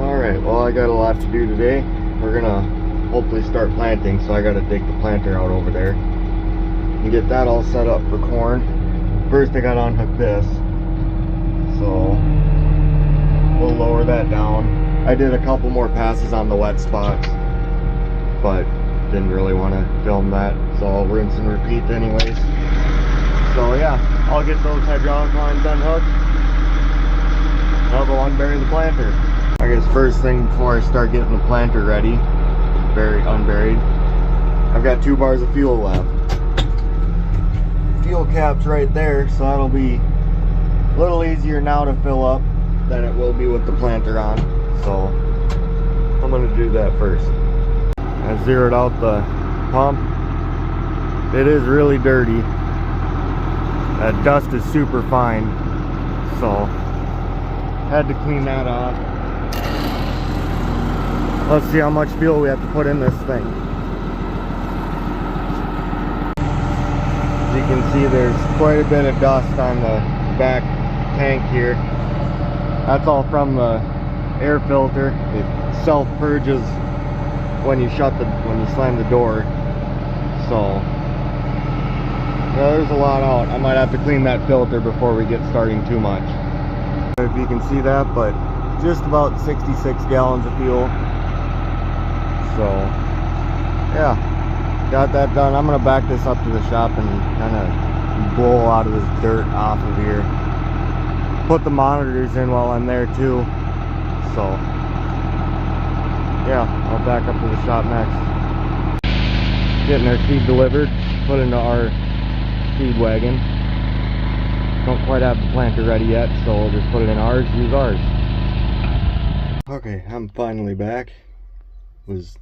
Alright, well I got a lot to do today. We're gonna hopefully start planting, so I gotta dig the planter out over there and get that all set up for corn. First I gotta unhook this, so we'll lower that down. I did a couple more passes on the wet spots, but didn't really want to film that, so I'll rinse and repeat anyways. So yeah, I'll get those hydraulic lines unhooked and I'll go unbury the planter. I guess first thing before I start getting the planter ready, unburied, I've got 2 bars of fuel left. Fuel cap's right there, so that'll be a little easier now to fill up than it will be with the planter on. So I'm gonna do that first. I zeroed out the pump. It is really dirty. That dust is super fine, so had to clean that off. Let's see how much fuel we have to put in this thing. As you can see, there's quite a bit of dust on the back tank here. That's all from the air filter. It self-purges when you slam the door. So yeah, there's a lot out. I might have to clean that filter before we get starting too much. If you can see that, but just about 66 gallons of fuel. So yeah, got that done. I'm gonna back this up to the shop and kind of blow a lot of this dirt off of here. Put the monitors in while I'm there too. So yeah, I'll back up to the shop next. Getting our feed delivered, put into our feed wagon. Don't quite have the planter ready yet, so we'll just put it in ours, use ours. Okay, I'm finally back. Was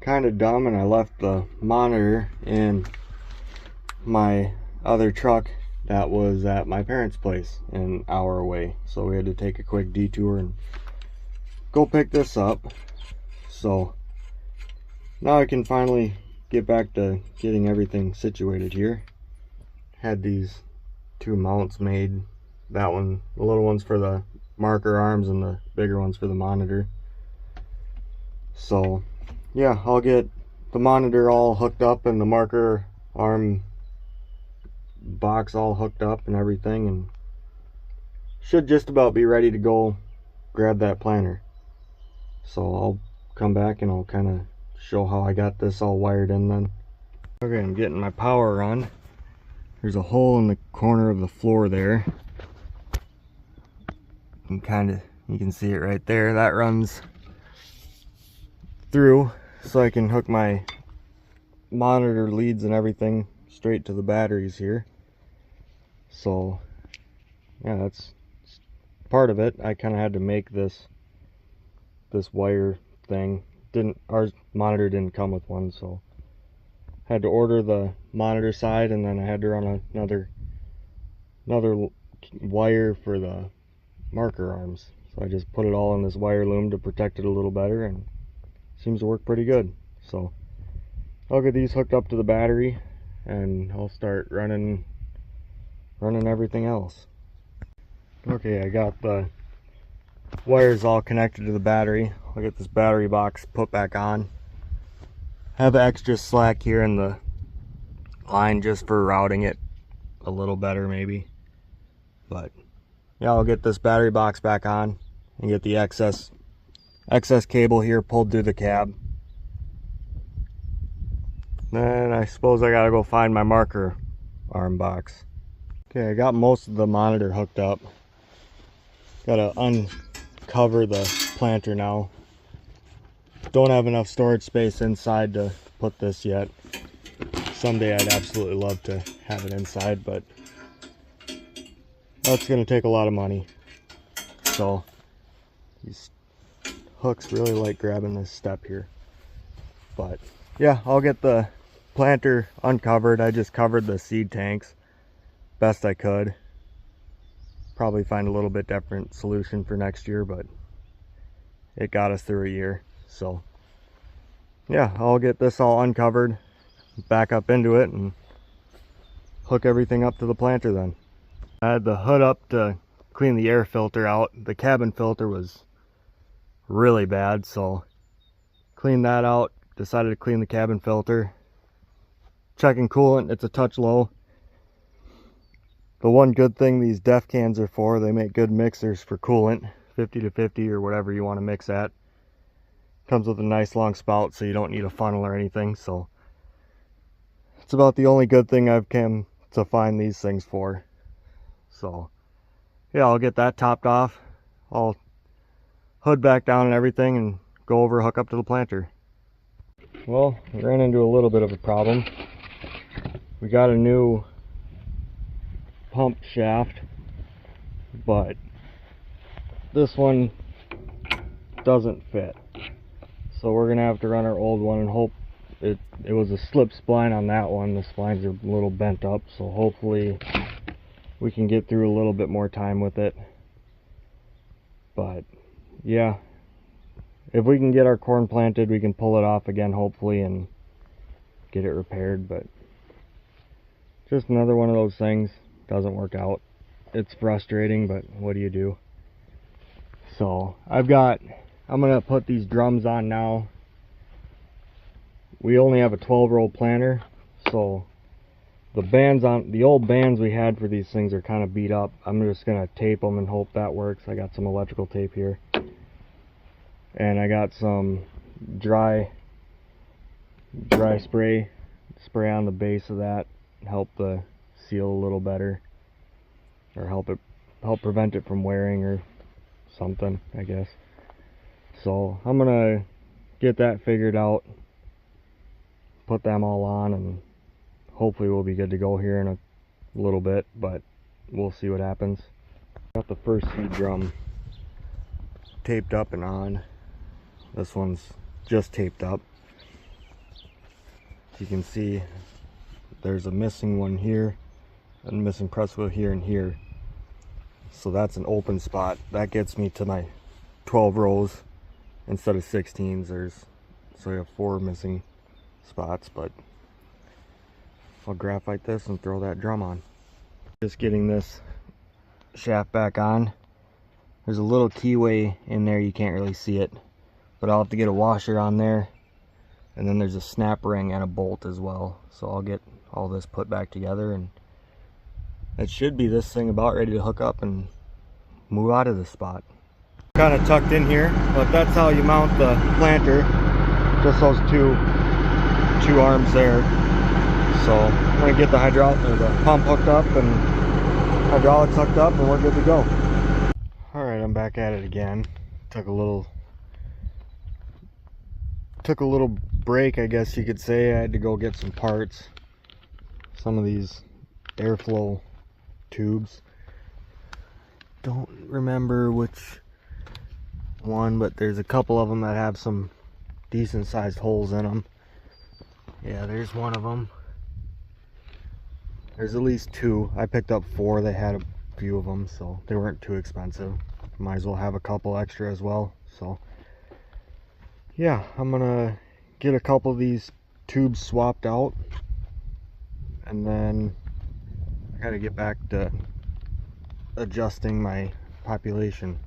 kind of dumb and I left the monitor in my other truck that was at my parents' place, an hour away, so we had to take a quick detour and go pick this up. So now I can finally get back to getting everything situated here. Had these 2 mounts made, that one, the little ones for the marker arms and the bigger ones for the monitor. So yeah, I'll get the monitor all hooked up and the marker arm box all hooked up and everything, and should just about be ready to go grab that planter. So I'll come back and I'll kind of show how I got this all wired in then. Okay, I'm getting my power on. There's a hole in the corner of the floor there. You can see it right there. That runs through, so I can hook my monitor leads and everything straight to the batteries here. So yeah, that's part of it. I kind of had to make this wire thing. Our monitor didn't come with one, so had to order the monitor side, and then I had to run another wire for the marker arms. So I just put it all in this wire loom to protect it a little better, and seems to work pretty good. So I'll get these hooked up to the battery and I'll start running everything else. Okay, I got the wires all connected to the battery. I'll get this battery box put back on. Have extra slack here in the line just for routing it a little better maybe. But yeah, I'll get this battery box back on and get the excess cable here pulled through the cab. Then I suppose I gotta go find my marker arm box. Okay, I got most of the monitor hooked up. Gotta uncover the planter now. Don't have enough storage space inside to put this yet. Someday I'd absolutely love to have it inside, but that's gonna take a lot of money. So these hooks really like grabbing this step here. But yeah, I'll get the planter uncovered. I just covered the seed tanks best I could. Probably find a little bit different solution for next year, but it got us through a year. So yeah, I'll get this all uncovered, back up into it, and hook everything up to the planter then. I had the hood up to clean the air filter out. The cabin filter was really bad. So cleaned that out, decided to clean the cabin filter. Checking coolant, it's a touch low. The one good thing these DEF cans are for, they make good mixers for coolant, 50 to 50 or whatever you want to mix at. Comes with a nice long spout, so you don't need a funnel or anything. So it's about the only good thing I've come to find these things for. So yeah, I'll get that topped off. I'll hood back down and everything and go over, hook up to the planter. Well, we ran into a little bit of a problem. We got a new pump shaft, but this one doesn't fit. So we're gonna have to run our old one and hope it was a slip spline on that one. The splines are a little bent up, so hopefully we can get through a little bit more time with it. But yeah, if we can get our corn planted, we can pull it off again hopefully and get it repaired. But just another one of those things, doesn't work out. It's frustrating, but what do you do? So I'm gonna put these drums on now. We only have a 12-row planter, so the old bands we had for these things are kind of beat up. I'm just gonna tape them and hope that works. I got some electrical tape here, and I got some dry spray on the base of that, help the seal a little better, or help prevent it from wearing or something, I guess. So I'm gonna get that figured out, put them all on, and hopefully we'll be good to go here in a little bit, but we'll see what happens. Got the first seed drum taped up and on. This one's just taped up. As you can see, there's a missing one here, and missing press wheel here and here. So that's an open spot. That gets me to my 12 rows instead of 16s. So we have 4 missing spots, but I'll graphite this and throw that drum on. Just getting this shaft back on. There's a little keyway in there, you can't really see it, but I'll have to get a washer on there, and then there's a snap ring and a bolt as well. So I'll get all this put back together, and it should be this thing about ready to hook up and move out of the spot. Kind of tucked in here, but that's how you mount the planter, just those two arms there. So I'm gonna get the pump hooked up and hydraulics hooked up, and we're good to go. All right, I'm back at it again. Took a little break, I guess you could say. I had to go get some parts, some of these airflow tubes. Don't remember which one, but there's a couple of them that have some decent sized holes in them. Yeah, there's one of them. There's at least 2. I picked up 4. They had a few of them, so they weren't too expensive. Might as well have a couple extra as well. So yeah, I'm gonna get a couple of these tubes swapped out, and then I gotta get back to adjusting my population,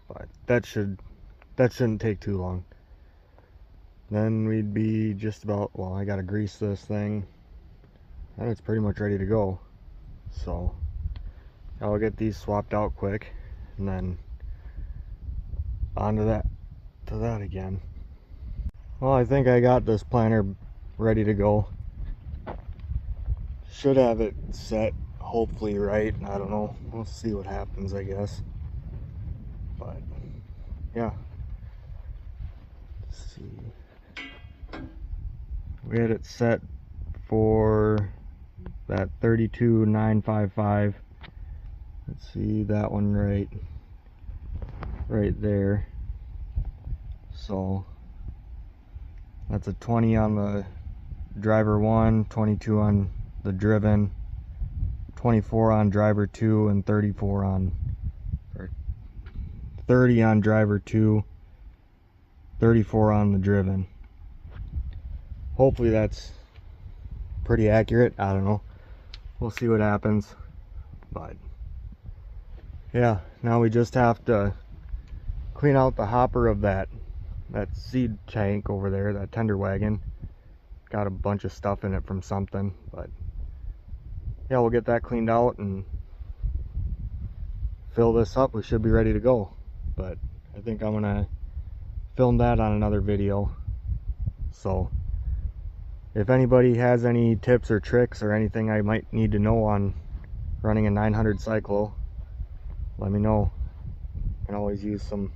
but that shouldn't take too long. Then we'd be just about, well, I gotta grease this thing and it's pretty much ready to go. So I'll get these swapped out quick, and then on to that again. Well, I think I got this planter ready to go. Should have it set hopefully right. I don't know, we'll see what happens, I guess. But yeah, let's see, we had it set for that 32,955. Let's see, that one right there. So that's a 20 on the driver 1, 22 on the driven, 24 on driver 2, and 30 on driver 2, 34 on the driven. Hopefully that's pretty accurate. I don't know, we'll see what happens. But yeah, now we just have to clean out the hopper of that seed tank over there, that tender wagon. Got a bunch of stuff in it from something, but yeah, we'll get that cleaned out and fill this up. We should be ready to go, but I think I'm gonna film that on another video. So if anybody has any tips or tricks or anything I might need to know on running a 900 cyclo, let me know. I can always use some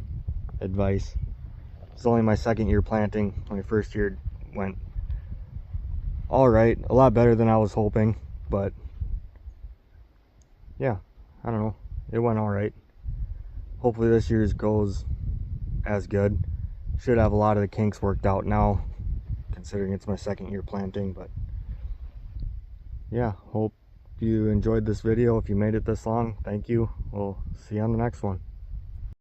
advice. It's only my second year planting. My first year went all right, a lot better than I was hoping, but yeah, I don't know, it went all right. Hopefully this year's goes as good. Should have a lot of the kinks worked out now, considering it's my second year planting. But yeah, hope you enjoyed this video. If you made it this long, thank you. We'll see you on the next one.